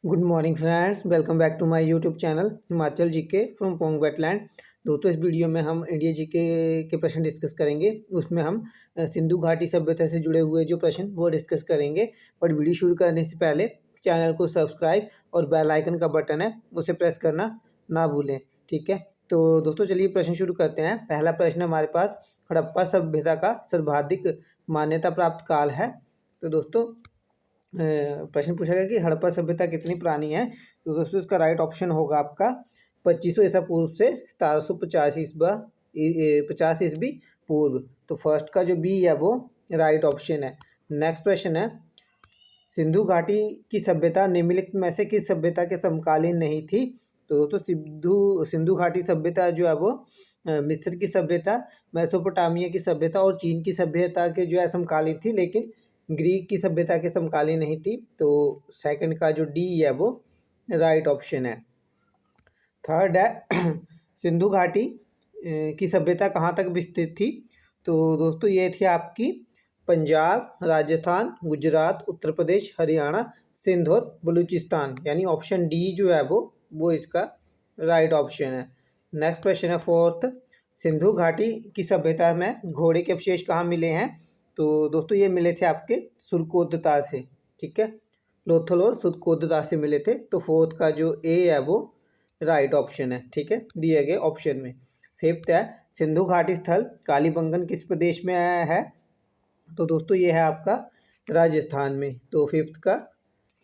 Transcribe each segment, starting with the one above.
Good morning friends, welcome back to my YouTube channel Himachal GK from Pong wetland. दोस्तों, इस video में हम India GK के प्रश्न डिस्कस करेंगे। उसमें हम सिंधु घाटी सभ्यता से जुड़े हुए जो प्रश्न वो डिस्कस करेंगे। पर वीडियो शुरू करने से पहले चैनल को सब्सक्राइब और बेल आइकन का बटन है उसे प्रेस करना ना भूलें। ठीक है, तो दोस्तों चलिए प्रश्न शुरू करते हैं। पहला प्रश्न हमारे पास हड़प्पा सभ्यता का सर्वाधिक मान्यता प्राप्त काल है। तो दोस्तों प्रश्न पूछा गया कि हड़प्पा सभ्यता कितनी पुरानी है। तो दोस्तों इसका राइट ऑप्शन होगा आपका 2500 ईसा पूर्व से 1750 ईस्वी पूर्व। तो फर्स्ट का जो बी है वो राइट ऑप्शन है। नेक्स्ट प्रश्न है, सिंधु घाटी की सभ्यता निम्नलिखित में से किस सभ्यता के समकालीन नहीं थी। तो दोस्तों सिंधु घाटी सभ्यता जो है वो मिस्र की सभ्यता, मेसोपोटामिया की सभ्यता और चीन की सभ्यता के जो है समकालीन थी, लेकिन ग्रीक की सभ्यता के समकालीन नहीं थी। तो सेकंड का जो डी है वो राइट ऑप्शन है। थर्ड है सिंधु घाटी की सभ्यता कहाँ तक विस्तृत थी। तो दोस्तों ये थी आपकी पंजाब, राजस्थान, गुजरात, उत्तर प्रदेश, हरियाणा, सिंध और बलूचिस्तान, यानी ऑप्शन डी जो है वो इसका राइट ऑप्शन है। नेक्स्ट क्वेश्चन है फोर्थ, सिंधु घाटी की सभ्यता में घोड़े के अवशेष कहाँ मिले हैं। तो दोस्तों ये मिले थे आपके सुरकोतता से। ठीक है, लोथल और सुरकोतता से मिले थे। तो फोर्थ का जो ए है वो राइट ऑप्शन है। ठीक है, दिए गए ऑप्शन में। फिफ्थ है, सिंधु घाटी स्थल कालीबंगन किस प्रदेश में है। तो दोस्तों ये है आपका राजस्थान में। तो फिफ्थ का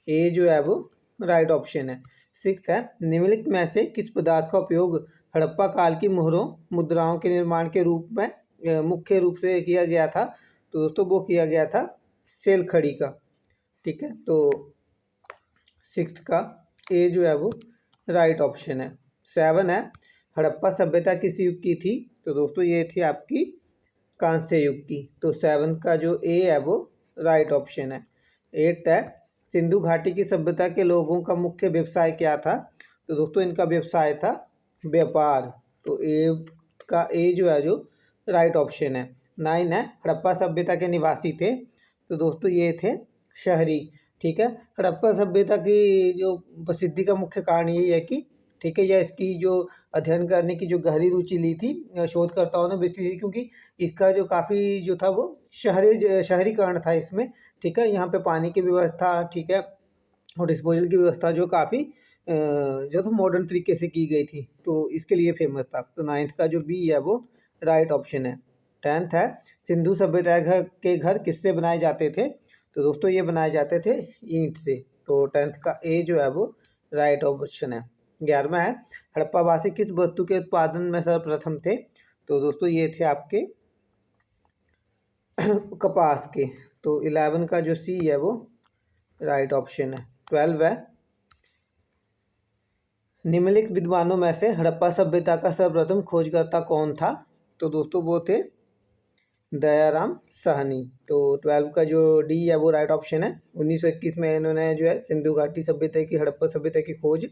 ए जो है वो राइट ऑप्शन है। सिक्स्थ है, निम्नलिखित में से किस पदार्थ का उपयोग हड़प्पा काल की मोहरों मुद्राओं के निर्माण के रूप में मुख्य रूप से किया गया था। तो दोस्तों वो किया गया था सेल खड़ी का। ठीक है, तो सिक्स्थ का ए जो है वो राइट ऑप्शन है। सेवन है, हड़प्पा सभ्यता किस युग की थी। तो दोस्तों ये थी आपकी कांस्य युग की। तो सेवन का जो ए है वो राइट ऑप्शन है। एट्थ है, सिंधु घाटी की सभ्यता के लोगों का मुख्य व्यवसाय क्या था। तो दोस्तों इनका व्यवसाय था व्यापार। तो ए का ए जो है जो राइट ऑप्शन है। नाइन है, हड़प्पा सभ्यता के निवासी थे। तो दोस्तों ये थे शहरी। ठीक है, हड़प्पा सभ्यता की जो प्रसिद्धि का मुख्य कारण यही है कि ठीक है, या इसकी जो अध्ययन करने की जो गहरी रुचि ली थी शोधकर्ताओं ने विस्तृत थी, क्योंकि इसका जो काफ़ी जो था वो शहरीकरण था इसमें। ठीक है, यहाँ पे पानी की व्यवस्था, ठीक है, और डिस्पोजल की व्यवस्था जो काफ़ी जो था मॉडर्न तरीके से की गई थी, तो इसके लिए फेमस था। तो नाइन्थ का जो बी है वो राइट ऑप्शन है। टेंथ है, सिंधु सभ्यता के घर किससे बनाए जाते थे। तो दोस्तों ये बनाए जाते थे ईंट से। तो टेंथ का ए जो है वो राइट ऑप्शन है। 11वां है, हड़प्पावासी किस वस्तु के उत्पादन में सर्वप्रथम थे। तो दोस्तों ये थे आपके कपास के। तो 11 का जो सी है वो राइट ऑप्शन है। 12 है, निम्नलिखित विद्वानों में से हड़प्पा सभ्यता का सर्वप्रथम खोजकर्ता कौन था। तो दोस्तों वो थे दयाराम साहनी। तो 12 का जो डी है वो राइट ऑप्शन है। 1921 में इन्होंने जो है सिंधु घाटी सभ्यता की हड़प्पा सभ्यता की खोज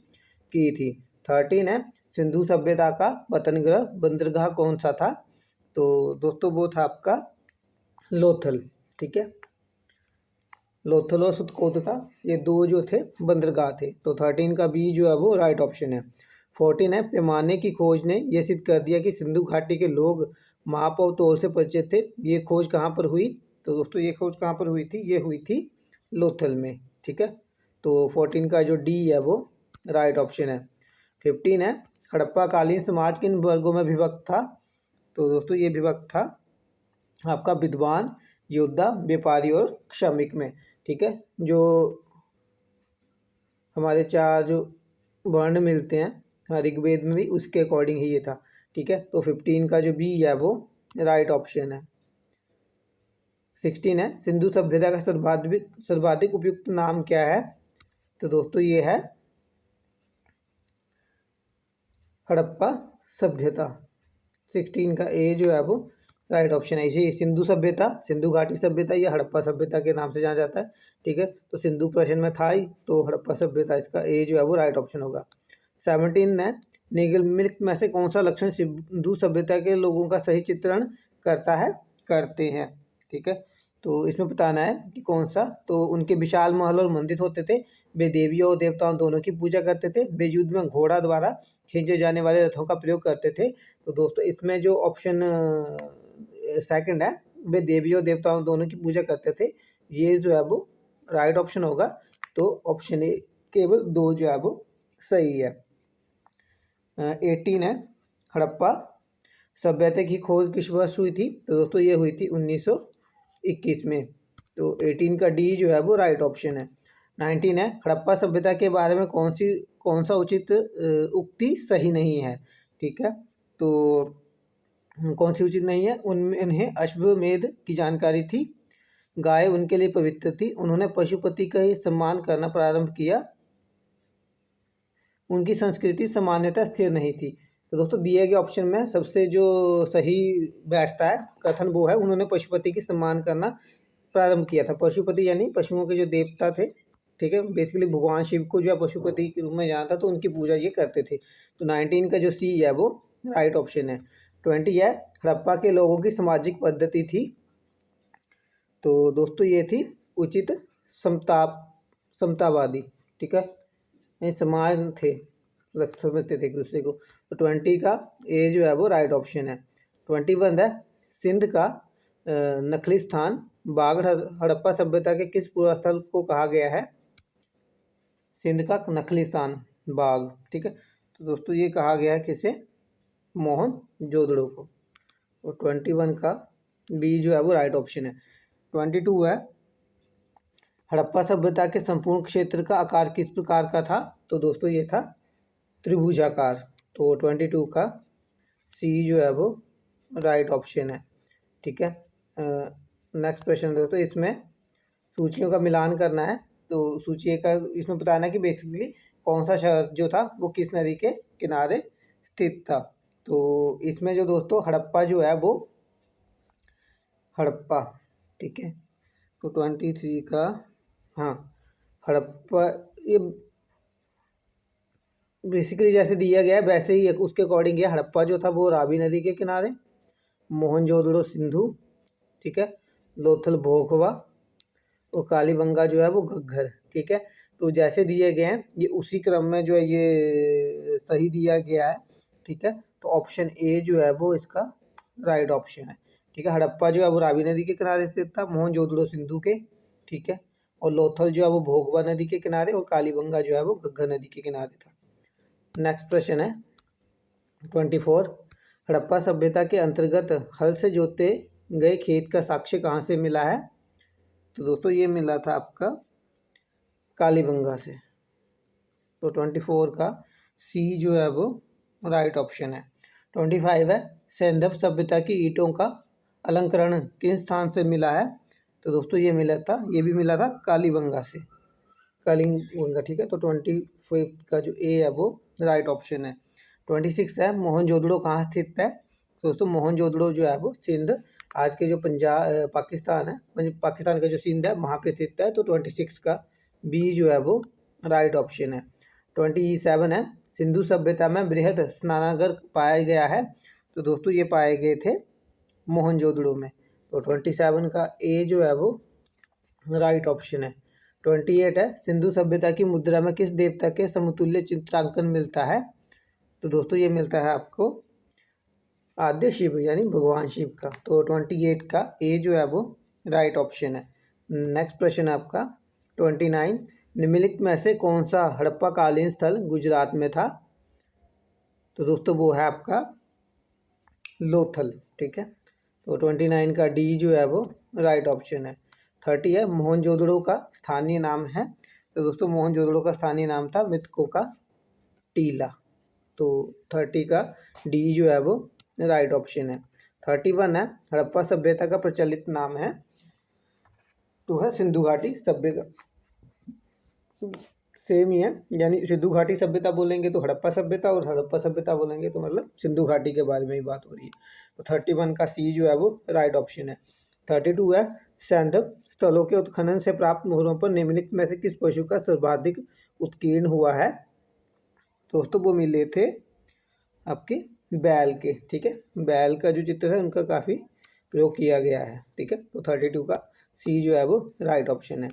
की थी। 13 है, सिंधु सभ्यता का वतनगृह बंदरगाह कौन सा था। तो दोस्तों वो था आपका लोथल। ठीक है, लोथल और सुतकोता ये दो जो थे बंदरगाह थे। तो 13 का बी जो है वो राइट ऑप्शन है। 14 है, पैमाने की खोज ने यह सिद्ध कर दिया कि सिंधु घाटी के लोग माप और तौल से परिचित थे। ये खोज कहाँ पर हुई। तो दोस्तों ये खोज कहाँ पर हुई थी, ये हुई थी लोथल में। ठीक है, तो 14 का जो डी है वो राइट ऑप्शन है। 15 है, हड़प्पा कालीन समाज किन वर्गों में विभक्त था। तो दोस्तों ये विभक्त था आपका विद्वान, योद्धा, व्यापारी और श्रमिक में। ठीक है, जो हमारे चार जो वर्ण मिलते हैं ऋग्वेद में भी उसके अकॉर्डिंग ही ये था। ठीक है, तो 15 का जो बी है वो राइट ऑप्शन है। 16 है, सिंधु सभ्यता का सर्वाधिक उपयुक्त नाम क्या है। तो दोस्तों ये है हड़प्पा सभ्यता। 16 का ए जो है वो राइट ऑप्शन है। इसे सिंधु सभ्यता, सिंधु घाटी सभ्यता या हड़प्पा सभ्यता के नाम से जाना जाता है। ठीक है, तो सिंधु प्रश्न में था ही, तो हड़प्पा सभ्यता इसका ए जो है वो राइट ऑप्शन होगा। 17 है, निम्नलिखित में से कौन सा लक्षण सिंधु सभ्यता के लोगों का सही चित्रण करता है, करते हैं। ठीक है, तो इसमें बताना है कि कौन सा। तो उनके विशाल महल और मंदिर होते थे, वे देवियों और देवताओं दोनों की पूजा करते थे, वे युद्ध में घोड़ा द्वारा खींचे जाने वाले रथों का प्रयोग करते थे। तो दोस्तों इसमें जो ऑप्शन सेकंड है, वे देवियों और देवताओं दोनों की पूजा करते थे, ये जो है वो राइट ऑप्शन होगा। तो ऑप्शन ए केवल 2 जो है वो सही है। 18 है, हड़प्पा सभ्यता की खोज किस वर्ष हुई थी? तो दोस्तों ये हुई थी 1921 में। तो 18 का डी जो है वो राइट ऑप्शन है। 19 है, हड़प्पा सभ्यता के बारे में कौन सा उचित उक्ति सही नहीं है? ठीक है, तो कौन सी उचित नहीं है? उन्हें अश्वमेध की जानकारी थी, गाय उनके लिए पवित्र थी, उन्होंने पशुपति का ही सम्मान करना प्रारंभ किया, उनकी संस्कृति सामान्यतः स्थिर नहीं थी। तो दोस्तों दिए गए ऑप्शन में सबसे जो सही बैठता है कथन वो है, उन्होंने पशुपति की सम्मान करना प्रारंभ किया था। पशुपति यानी पशुओं के जो देवता थे, ठीक है, बेसिकली भगवान शिव को जो है पशुपति के रूप में जाना था, तो उनकी पूजा ये करते थे। तो 19 का जो सी है वो राइट ऑप्शन है। 20 है, हड़प्पा के लोगों की सामाजिक पद्धति थी। तो दोस्तों ये थी उचित समतावादी, ठीक है, ये समान थे, समझते थे एक दूसरे को। तो 20 का ए जो है वो राइट ऑप्शन है। 21 है, सिंध का नखलिस्तान बाग हड़प्पा सभ्यता के किस पुरास्थल को कहा गया है? सिंध का नखलिस्तान बाग, ठीक है, तो दोस्तों ये कहा गया है किसे? मोहनजोदड़ो को। तो 21 का बी जो है वो राइट ऑप्शन है। 22 है, हड़प्पा सभ्यता के संपूर्ण क्षेत्र का आकार किस प्रकार का था? तो दोस्तों ये था त्रिभुजाकार। तो 22 का सी जो है वो राइट ऑप्शन है, ठीक है। नेक्स्ट प्रश्न दोस्तों, इसमें सूचियों का मिलान करना है। तो सूची का इसमें बताना है कि बेसिकली कौन सा शहर जो था वो किस नदी के किनारे स्थित था। तो इसमें जो दोस्तों हड़प्पा जो है वो हड़प्पा, ठीक है, तो 23 का हाँ हड़प्पा, ये बेसिकली जैसे दिया गया है वैसे ही उसके अकॉर्डिंग है। हड़प्पा जो था वो रावी नदी के किनारे, मोहनजोदड़ो सिंधु, ठीक है, लोथल भोगवा और कालीबंगा जो है वो घग्गर, ठीक है। तो जैसे दिए गए हैं ये उसी क्रम में जो है ये सही दिया गया है, ठीक है। तो ऑप्शन ए जो है वो इसका राइट ऑप्शन है, ठीक है। हड़प्पा जो है वो रावी नदी के किनारे स्थित था, मोहनजोदड़ो सिंधु के, ठीक है, और लोथल जो है वो भोगवा नदी के किनारे, और कालीबंगा जो है वो घग्गर नदी के किनारे था। नेक्स्ट प्रश्न है 24, हड़प्पा सभ्यता के अंतर्गत हल से जोते गए खेत का साक्ष्य कहाँ से मिला है? तो दोस्तों ये मिला था आपका कालीबंगा से। तो 24 का सी जो है वो राइट ऑप्शन है। 25 है, सैंधव सभ्यता की ईंटों का अलंकरण किस स्थान से मिला है? तो दोस्तों ये भी मिला था कालीबंगा से, कालीबंगा, ठीक है। तो 25 का जो ए है वो राइट ऑप्शन है। 26 है, मोहनजोदड़ो कहाँ स्थित है? तो दोस्तों मोहनजोदड़ो जो है वो सिंध, आज के जो पंजाब पाकिस्तान है, पाकिस्तान का जो सिंध है वहाँ पे स्थित है। तो 26 का बी जो है वो राइट ऑप्शन है। 27 है, सिंधु सभ्यता में बृहद स्नानागार पाया गया है? तो दोस्तों ये पाए गए थे मोहनजोदड़ो में। तो 27 का ए जो है वो राइट ऑप्शन है। 28 है, सिंधु सभ्यता की मुद्रा में किस देवता के समतुल्य चित्रांकन मिलता है? तो दोस्तों ये मिलता है आपको आद्य शिव यानी भगवान शिव का। तो 28 का ए जो है वो राइट ऑप्शन है। नेक्स्ट प्रश्न है आपका 29, निम्नलिखित में से कौन सा हड़प्पा कालीन स्थल गुजरात में था? तो दोस्तों वो है आपका लोथल, ठीक है। तो 29 का डी जो है वो राइट ऑप्शन है। 30 है, मोहनजोदड़ो का स्थानीय नाम है? तो दोस्तों मोहनजोदड़ो का स्थानीय नाम था मृतकों का टीला। तो 30 का डी जो है वो राइट ऑप्शन है। 31 है, हड़प्पा सभ्यता का प्रचलित नाम है? तो है सिंधु घाटी सभ्यता, सेम ही है, यानी सिंधु घाटी सभ्यता बोलेंगे तो हड़प्पा सभ्यता, और हड़प्पा सभ्यता बोलेंगे तो मतलब सिंधु घाटी के बारे में ही बात हो रही है। तो 31 का सी जो है वो राइट ऑप्शन है। 32 है, सैंधव स्थलों के उत्खनन से प्राप्त मोहरों पर निम्नलिखित में से किस पशु का सर्वाधिक उत्कीर्ण हुआ है? दोस्तों वो मिले थे आपके बैल के, ठीक है, बैल का जो चित्र है उनका काफ़ी प्रयोग किया गया है, ठीक है। तो 32 का सी जो है वो राइट ऑप्शन है।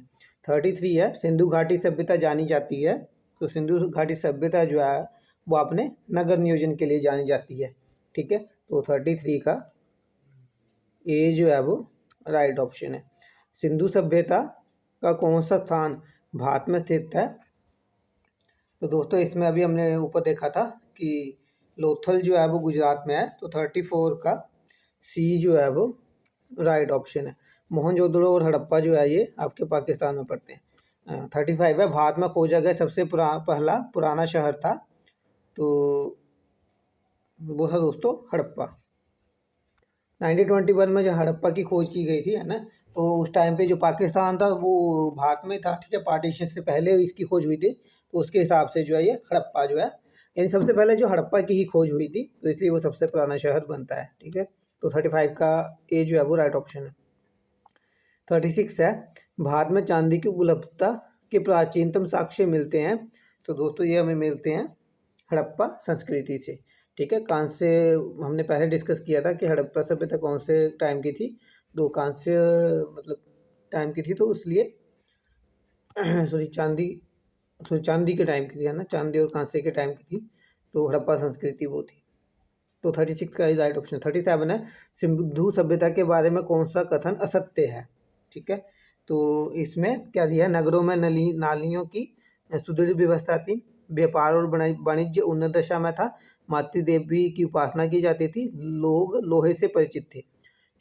33 है, सिंधु घाटी सभ्यता जानी जाती है, तो सिंधु घाटी सभ्यता जो है वो अपने नगर नियोजन के लिए जानी जाती है। ठीक है, तो 33 का ए जो है वो राइट ऑप्शन है। सिंधु सभ्यता का कौन सा स्थान भारत में स्थित है? तो दोस्तों इसमें अभी हमने ऊपर देखा था कि लोथल जो है वो गुजरात में है, तो 34 का सी जो है वो राइट ऑप्शन है। मोहनजोदड़ो और हड़प्पा जो है ये आपके पाकिस्तान में पड़ते हैं। 35 है, भारत में खोजा गया सबसे पहला पुराना शहर था, तो वो था दोस्तों हड़प्पा। 1921 में जो हड़प्पा की खोज की गई थी, है ना, तो उस टाइम पे जो पाकिस्तान था वो भारत में था। ठीक है, पार्टीशन से पहले इसकी खोज हुई थी, तो उसके हिसाब से जो है ये हड़प्पा जो है, यानी सबसे पहले जो हड़प्पा की ही खोज हुई थी, तो इसलिए वो सबसे पुराना शहर बनता है। ठीक है, तो 35 का ए जो है वो राइट ऑप्शन है। 36 है, भारत में चांदी की उपलब्धता के प्राचीनतम साक्ष्य मिलते हैं, तो दोस्तों ये हमें मिलते हैं हड़प्पा संस्कृति से। ठीक है, कांस्य हमने पहले डिस्कस किया था कि हड़प्पा सभ्यता कौन से टाइम की थी, तो कांस्य मतलब टाइम की थी, तो इसलिए चांदी के टाइम की थी, है ना, चांदी और कांस्य के टाइम की थी, तो हड़प्पा संस्कृति वो थी। तो 36 का राइट ऑप्शन। 37 है, सिंधु सभ्यता के बारे में कौन सा कथन असत्य है? ठीक है, तो इसमें क्या दिया है, नगरों में नालियों की सुदृढ़ व्यवस्था थी, व्यापार और वाणिज्य उन्नत दशा में था, मातृ देवी की उपासना की जाती थी, लोग लोहे से परिचित थे।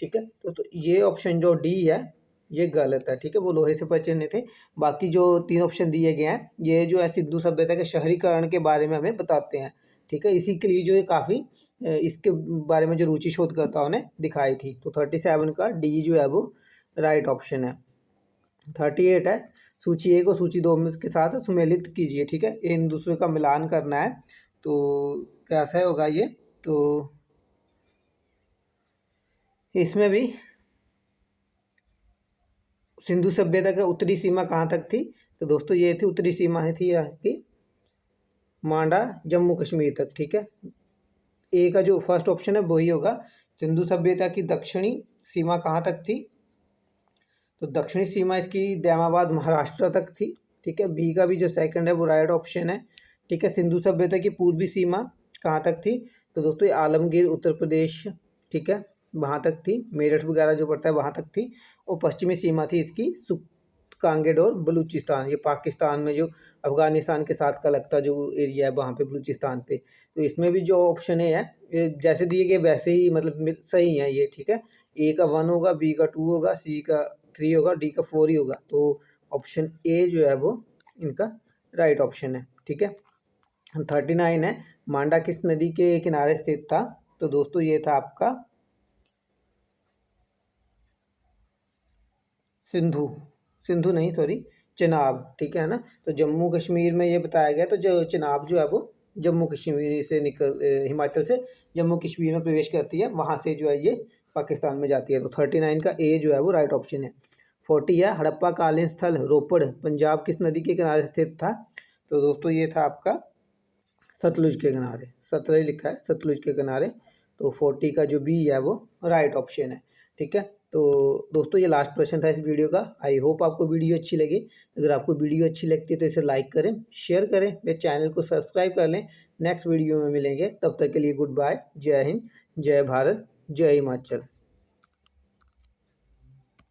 ठीक है, तो ये ऑप्शन जो डी है ये गलत है। ठीक है, वो लोहे से परिचित नहीं थे। बाकी जो 3 ऑप्शन दिए गए हैं ये जो है सिंधु सभ्यता के शहरीकरण के बारे में हमें बताते हैं। ठीक है, इसी के लिए जो है काफ़ी इसके बारे में जो रुचि शोधकर्ताओं ने दिखाई थी, तो 37 का डी जो है वो राइट ऑप्शन है। 38 है, सूची 1 और सूची 2 के साथ सुमेलित कीजिए। ठीक है, इन दूसरे का मिलान करना है, तो कैसा होगा ये, तो इसमें भी सिंधु सभ्यता का उत्तरी सीमा कहाँ तक थी, तो दोस्तों ये थी उत्तरी सीमा थी कि मांडा जम्मू कश्मीर तक। ठीक है, ए का जो फर्स्ट ऑप्शन है वही होगा। सिंधु सभ्यता की दक्षिणी सीमा कहाँ तक थी, तो दक्षिणी सीमा इसकी दैमाबाद महाराष्ट्र तक थी। ठीक है, बी का भी जो सेकंड है वो राइट ऑप्शन है। ठीक है, सिंधु सभ्यता की पूर्वी सीमा कहाँ तक थी, तो दोस्तों ये आलमगीर उत्तर प्रदेश, ठीक है, वहाँ तक थी, मेरठ वगैरह जो पड़ता है वहाँ तक थी। और पश्चिमी सीमा थी इसकी कांगेर और बलूचिस्तान, ये पाकिस्तान में जो अफगानिस्तान के साथ का लगता जो एरिया है वहाँ पे बलूचिस्तान पे। तो इसमें भी जो ऑप्शन है ये जैसे दिए गए वैसे ही मतलब सही है ये। ठीक है, ए का 1 होगा, बी का 2 होगा, सी का 3 होगा, डी का 4 ही होगा, तो ऑप्शन ए जो है वो इनका राइट ऑप्शन है। ठीक है, 39 है, मांडा किस नदी के किनारे स्थित था, तो दोस्तों ये था आपका सिंधु नहीं सॉरी चिनाब। ठीक है ना, तो जम्मू कश्मीर में ये बताया गया, तो जो चिनाब जो है वो जम्मू कश्मीर से हिमाचल से जम्मू कश्मीर में प्रवेश करती है, वहाँ से जो है ये पाकिस्तान में जाती है। तो 39 का ए जो है वो राइट ऑप्शन है। 40 है, हड़प्पा कालीन स्थल रोपड़ पंजाब किस नदी के किनारे स्थित था, तो दोस्तों ये था आपका सतलुज के किनारे, सतलुज लिखा है सतलुज के किनारे। तो 40 का जो बी है वो राइट ऑप्शन है। ठीक है, तो दोस्तों ये लास्ट प्रश्न था इस वीडियो का। आई होप आपको वीडियो अच्छी लगी। अगर आपको वीडियो अच्छी लगती है तो इसे लाइक करें, शेयर करें, मेरे चैनल को सब्सक्राइब कर लें। नेक्स्ट वीडियो में मिलेंगे, तब तक के लिए गुड बाय, जय हिंद, जय भारत, जय हिमाचल।